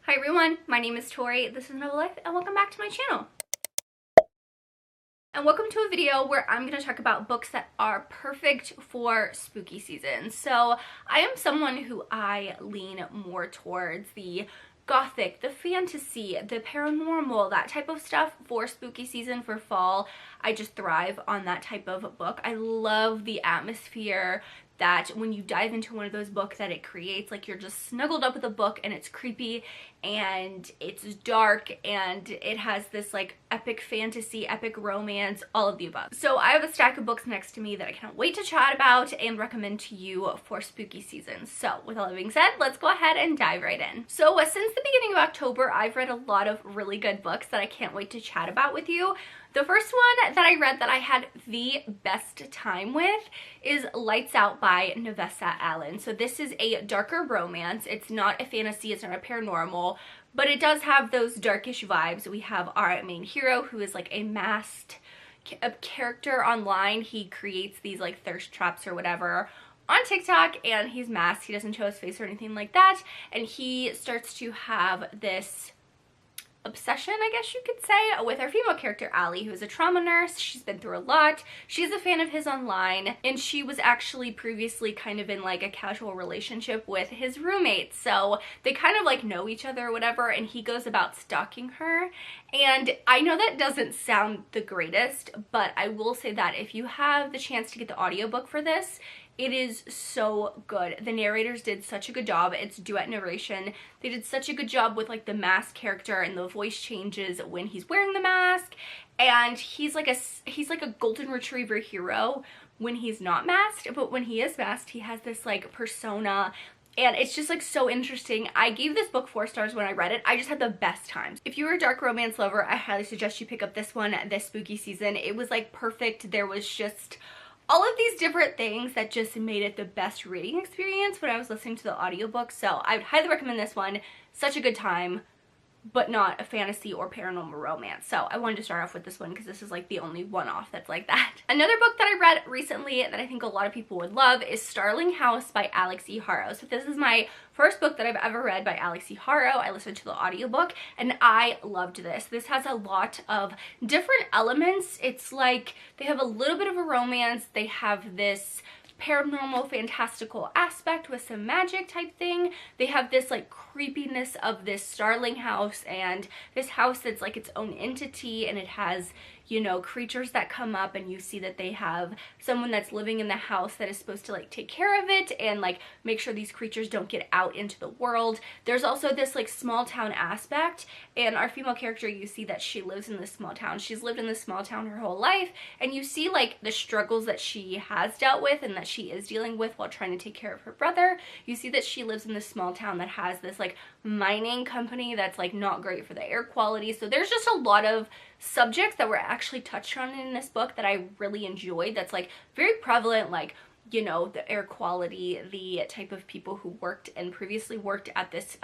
Hi everyone, my name is Tori, this is Novel Life, and welcome back to my channel. And welcome to a video where I'm going to talk about books that are perfect for spooky season. So I am someone who I lean more towards the gothic, the fantasy, the paranormal, that type of stuff for spooky season, for fall. I just thrive on that type of book. I love the atmosphere that when you dive into one of those books that it creates, like you're just snuggled up with a book and it's creepy and it's dark and it has this like epic fantasy, epic romance, all of the above. So I have a stack of books next to me that I can't wait to chat about and recommend to you for spooky season. So with all that being said, let's go ahead and dive right in. So since the beginning of October, I've read a lot of really good books that I can't wait to chat about with you. The first one that I read that I had the best time with is Lights Out by Nessa Allen. So this is a darker romance. It's not a fantasy, it's not a paranormal, but it does have those darkish vibes. We have our main hero who is like a masked character online. He creates these like thirst traps or whatever on TikTok, and he's masked. He doesn't show his face or anything like that, and he starts to have this obsession, I guess you could say, with our female character Allie, who is a trauma nurse. She's been through a lot. She's a fan of his online, and she was actually previously kind of in like a casual relationship with his roommate, so they kind of like know each other or whatever, and he goes about stalking her. And I know that doesn't sound the greatest, but I will say that if you have the chance to get the audiobook for this, it is so good. The narrators did such a good job. It's duet narration. They did such a good job with like the mask character, and the voice changes when he's wearing the mask. And he's like a golden retriever hero when he's not masked, but when he is masked, he has this like persona. And it's just like so interesting. I gave this book 4 stars when I read it. I just had the best times. If you're a dark romance lover, I highly suggest you pick up this one this spooky season. It was like perfect. There was just all of these different things that just made it the best reading experience when I was listening to the audiobook. So I would highly recommend this one. Such a good time, but not a fantasy or paranormal romance. So I wanted to start off with this one because this is like the only one-off that's like that. Another book that I read recently that I think a lot of people would love is Starling House by Alexi Haro. So this is my first book that I've ever read by Alexi Haro. I listened to the audiobook and I loved this. This has a lot of different elements. It's like they have a little bit of a romance. They have this paranormal fantastical aspect with some magic type thing. They have this like creepiness of this Starling house, and this house that's like its own entity, and it has, you know, creatures that come up, and you see that they have someone that's living in the house that is supposed to like take care of it and like make sure these creatures don't get out into the world. There's also this like small town aspect, and our female character, you see that she lives in this small town. She's lived in this small town her whole life, and you see like the struggles that she has dealt with and that she is dealing with while trying to take care of her brother. You see that she lives in this small town that has this like mining company that's like not great for the air quality. So there's just a lot of subjects that were actually touched on in this book that I really enjoyed, that's like very prevalent, like, you know, the air quality, the type of people who worked and previously worked at this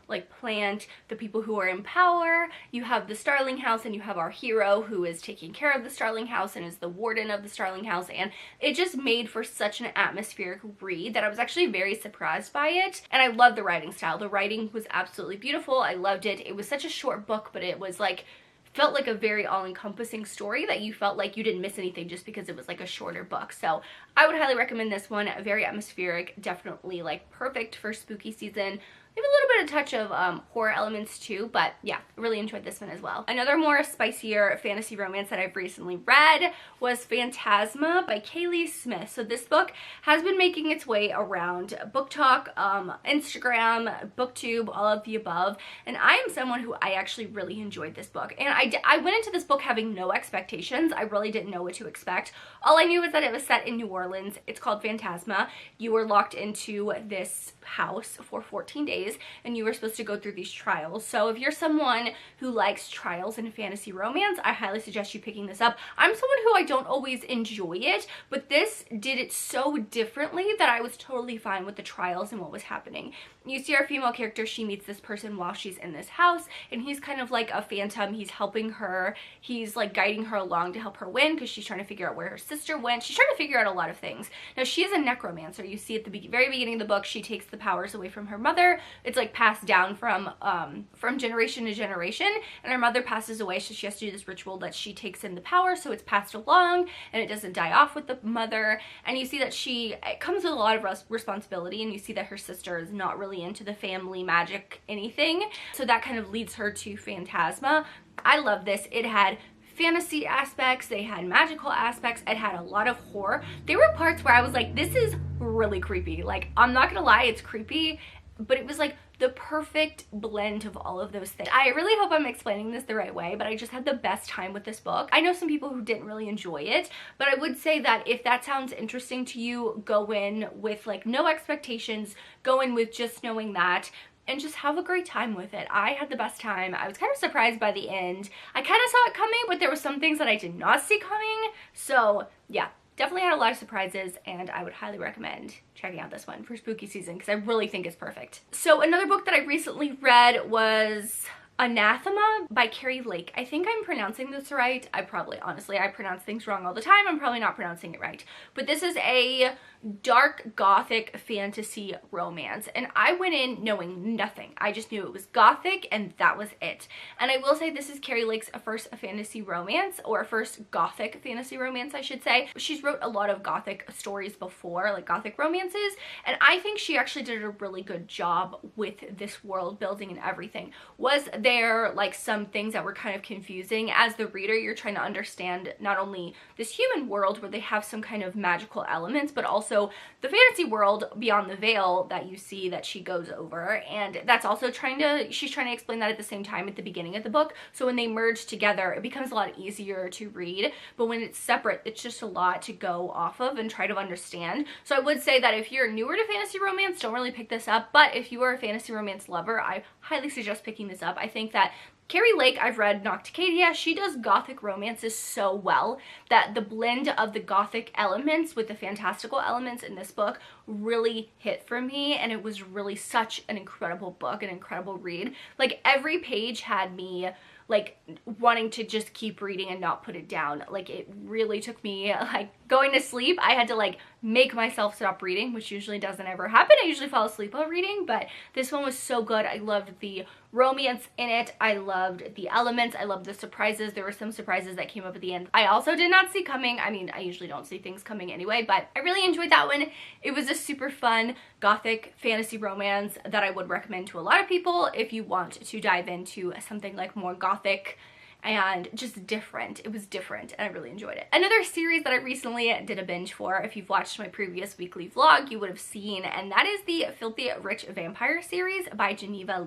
like plant, the people who are in power. You have the Starling house, and you have our hero who is taking care of the Starling house and is the warden of the Starling house, and it just made for such an atmospheric read that I was actually very surprised by it. And I love the writing style. The writing was absolutely beautiful. I loved it. It was such a short book, but it was like felt like a very all-encompassing story that you felt like you didn't miss anything just because it was like a shorter book. So I would highly recommend this one. Very atmospheric, definitely like perfect for spooky season. Maybe a little bit of touch of horror elements too, but yeah, really enjoyed this one as well. Another more spicier fantasy romance that I've recently read was Fantasma by Kaylee Smith. So this book has been making its way around Book Talk, Instagram, BookTube, all of the above, and I am someone who I actually really enjoyed this book. And I went into this book having no expectations. I really didn't know what to expect. All I knew was that it was set in New Orleans. It's called Fantasma. You were locked into this house for 14 days, and you were supposed to go through these trials. So if you're someone who likes trials and fantasy romance, I highly suggest you picking this up. I'm someone who I don't always enjoy it, but this did it so differently that I was totally fine with the trials and what was happening. You see our female character, she meets this person while she's in this house, and he's kind of like a phantom. He's helping her. He's like guiding her along to help her win because she's trying to figure out where her sister went. She's trying to figure out a lot of things. Now, she is a necromancer. You see at the very beginning of the book, she takes the powers away from her mother. It's like passed down from generation to generation, and her mother passes away, so she has to do this ritual that she takes in the power, so it's passed along and it doesn't die off with the mother. And you see that it comes with a lot of responsibility, and you see that her sister is not really into the family magic anything, so that kind of leads her to Fantasma. I love this. It had fantasy aspects, they had magical aspects, it had a lot of horror. There were parts where I was like, this is really creepy. Like, I'm not gonna lie, it's creepy, but it was like the perfect blend of all of those things. I really hope I'm explaining this the right way, but I just had the best time with this book. I know some people who didn't really enjoy it, but I would say that if that sounds interesting to you, go in with like no expectations, go in with just knowing that, and just have a great time with it. I had the best time. I was kind of surprised by the end. I kind of saw it coming, but there were some things that I did not see coming. So yeah, definitely had a lot of surprises, and I would highly recommend checking out this one for spooky season because I really think it's perfect. So another book that I recently read was Anathema by Carrie. I think I'm pronouncing this right. Honestly, I pronounce things wrong all the time. I'm probably not pronouncing it right. But this is a dark gothic fantasy romance, and I went in knowing nothing. I just knew it was gothic and that was it. And I will say this is Carrie Lake's first fantasy romance, or first gothic fantasy romance, I should say. She's wrote a lot of gothic stories before, like gothic romances, and I think she actually did a really good job with this world building and everything. Was there like some things that were kind of confusing? As the reader, you're trying to understand not only this human world where they have some kind of magical elements, but also the fantasy world beyond the veil that you see that she goes over. And that's also she's trying to explain that at the same time at the beginning of the book. So when they merge together, it becomes a lot easier to read. But when it's separate, it's just a lot to go off of and try to understand. So I would say that if you're newer to fantasy romance, don't really pick this up. But if you are a fantasy romance lover, I highly suggest picking this up. I think that Carrie Lake, I've read Nocticadia, she does gothic romances so well that the blend of the gothic elements with the fantastical elements in this book really hit for me, and it was really such an incredible book, an incredible read. Like, every page had me like wanting to just keep reading and not put it down. Like, it really took me, like, going to sleep, I had to like make myself stop reading, which usually doesn't ever happen. I usually fall asleep while reading, but this one was so good. I loved the romance in it. I loved the elements. I loved the surprises. There were some surprises that came up at the end I also did not see coming. I mean, I usually don't see things coming anyway, but I really enjoyed that one. It was a super fun gothic fantasy romance that I would recommend to a lot of people if you want to dive into something like more gothic and just different. It was different and I really enjoyed it. Another series that I recently did a binge for, if you've watched my previous weekly vlog, you would have seen, and that is the Filthy Rich Vampire series by Geneva.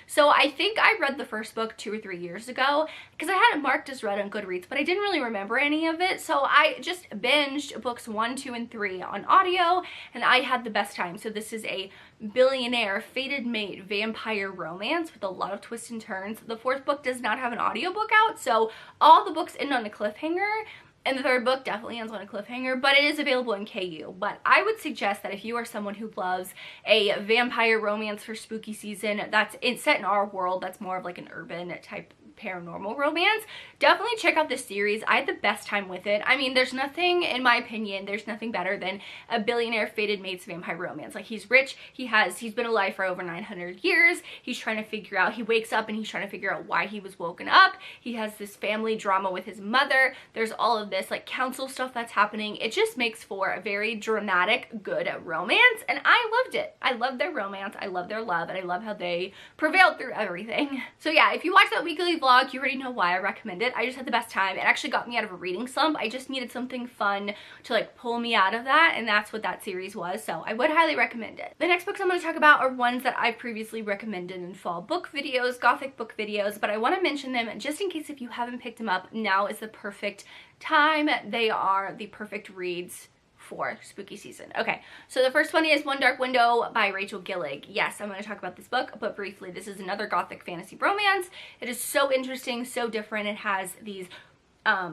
So I think I read the first book 2 or 3 years ago because I had it marked as read on Goodreads, but I didn't really remember any of it. So I just binged books 1, 2, and 3 on audio, and I had the best time. So this is a billionaire fated mate vampire romance with a lot of twists and turns. The 4th book does not have an audiobook out, so all the books end on a cliffhanger, and the 3rd book definitely ends on a cliffhanger, but it is available in KU. But I would suggest that if you are someone who loves a vampire romance for spooky season it's set in our world, that's more of like an urban type paranormal romance, definitely check out this series. I had the best time with it. I mean, there's nothing, in my opinion, there's nothing better than a billionaire fated mate's vampire romance. Like, he's rich, he's been alive for over 900 years, he's trying to figure out, he wakes up and he's trying to figure out why he was woken up, he has this family drama with his mother, there's all of this like council stuff that's happening. It just makes for a very dramatic, good romance, and I loved it. I loved their romance, I love their love, and I love how they prevailed through everything. So yeah, if you watch that weekly vlog, you already know why I recommend it. I just had the best time. It actually got me out of a reading slump. I just needed something fun to like pull me out of that, and that's what that series was, so I would highly recommend it. The next books I'm going to talk about are ones that I've previously recommended in fall book videos, gothic book videos, but I want to mention them just in case if you haven't picked them up, now is the perfect time. They are the perfect reads for spooky season. Okay, so the first one is One Dark Window by Rachel Gillig. Yes, I'm going to talk about this book, but briefly, this is another gothic fantasy romance. It is so interesting, so different. It has these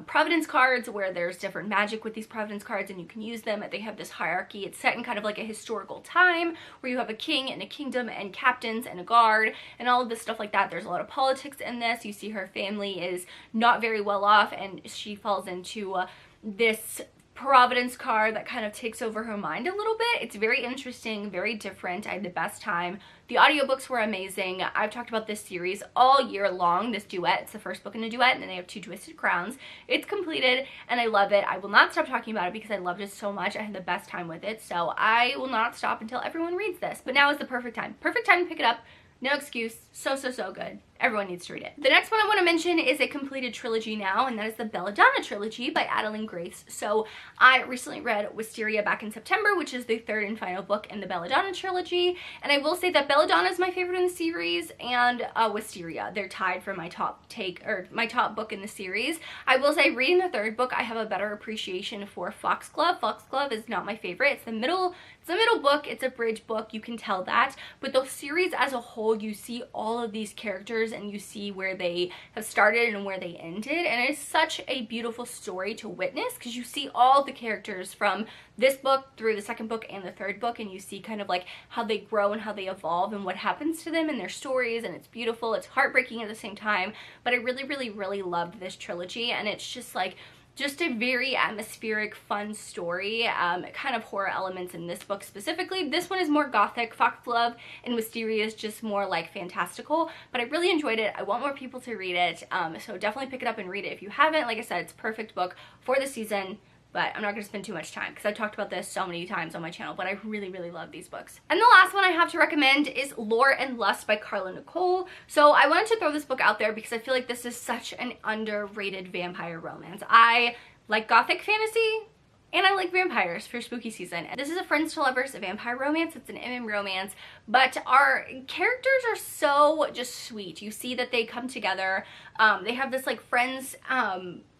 Providence cards where there's different magic with these Providence cards and you can use them. They have this hierarchy. It's set in kind of like a historical time where you have a king and a kingdom and captains and a guard and all of this stuff like that. There's a lot of politics in this. You see her family is not very well off and she falls into this Providence card that kind of takes over her mind a little bit. It's very interesting, very different. I had the best time. The audiobooks were amazing. I've talked about this series all year long, this duet. It's the first book in a duet, and then they have 2 Twisted Crowns. It's completed, and I love it. I will not stop talking about it because I loved it so much. I had the best time with it, so I will not stop until everyone reads this. But now is the perfect time. Perfect time to pick it up. No excuse. So, so, so good. Everyone needs to read it. The next one I want to mention is a completed trilogy now, and that is the Belladonna trilogy by Adeline Grace. So I recently read Wisteria back in September, which is the 3rd and final book in the Belladonna trilogy. And I will say that Belladonna is my favorite in the series, and Wisteria. They're tied for my top book in the series. I will say, reading the 3rd book, I have a better appreciation for Foxglove. Foxglove is not my favorite. It's the middle book. It's a bridge book. You can tell that. But the series as a whole, you see all of these characters and you see where they have started and where they ended, and it's such a beautiful story to witness because you see all the characters from this book through the 2nd book and the 3rd book, and you see kind of like how they grow and how they evolve and what happens to them and their stories, and it's beautiful. It's heartbreaking at the same time, but I really, really, really loved this trilogy, and it's just like just a very atmospheric, fun story. Kind of horror elements in this book specifically. This one is more gothic. Foxglove and Wisteria is just more like fantastical, but I really enjoyed it. I want more people to read it, so definitely pick it up and read it if you haven't. Like I said, it's a perfect book for the season, but I'm not going to spend too much time because I've talked about this so many times on my channel, but I really, really love these books. And the last one I have to recommend is Lore and Lust by Carla Nicole. So I wanted to throw this book out there because I feel like this is such an underrated vampire romance. I like gothic fantasy, and I like vampires for spooky season. This is a friends to lovers vampire romance. It's an MM romance, but our characters are so just sweet. You see that they come together. They have this like friends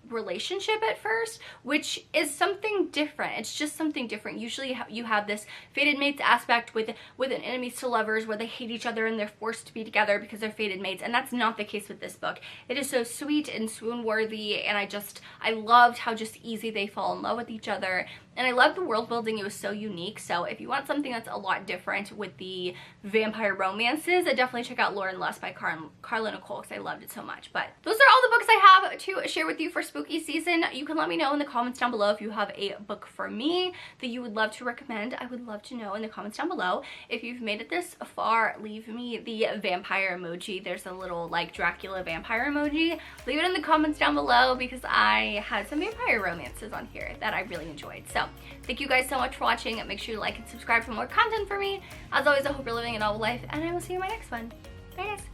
relationship at first, which is something different. It's just something different. Usually you have this fated mates aspect with an enemies to lovers where they hate each other and they're forced to be together because they're fated mates, and that's not the case with this book. It is so sweet and swoon worthy, and I loved how just easy they fall in love with each other. And I love the world building. It was so unique. So if you want something that's a lot different with the vampire romances, I definitely check out Lore and Lust by Carla Nicole because I loved it so much. But those are all the books I have to share with you for spooky season. You can let me know in the comments down below if you have a book for me that you would love to recommend. I would love to know in the comments down below. If you've made it this far, leave me the vampire emoji. There's a little like Dracula vampire emoji. Leave it in the comments down below because I had some vampire romances on here that I really enjoyed. So thank you guys so much for watching. Make sure you like and subscribe for more content for me. As always, I hope you're living a novel life, and I will see you in my next one. Bye guys.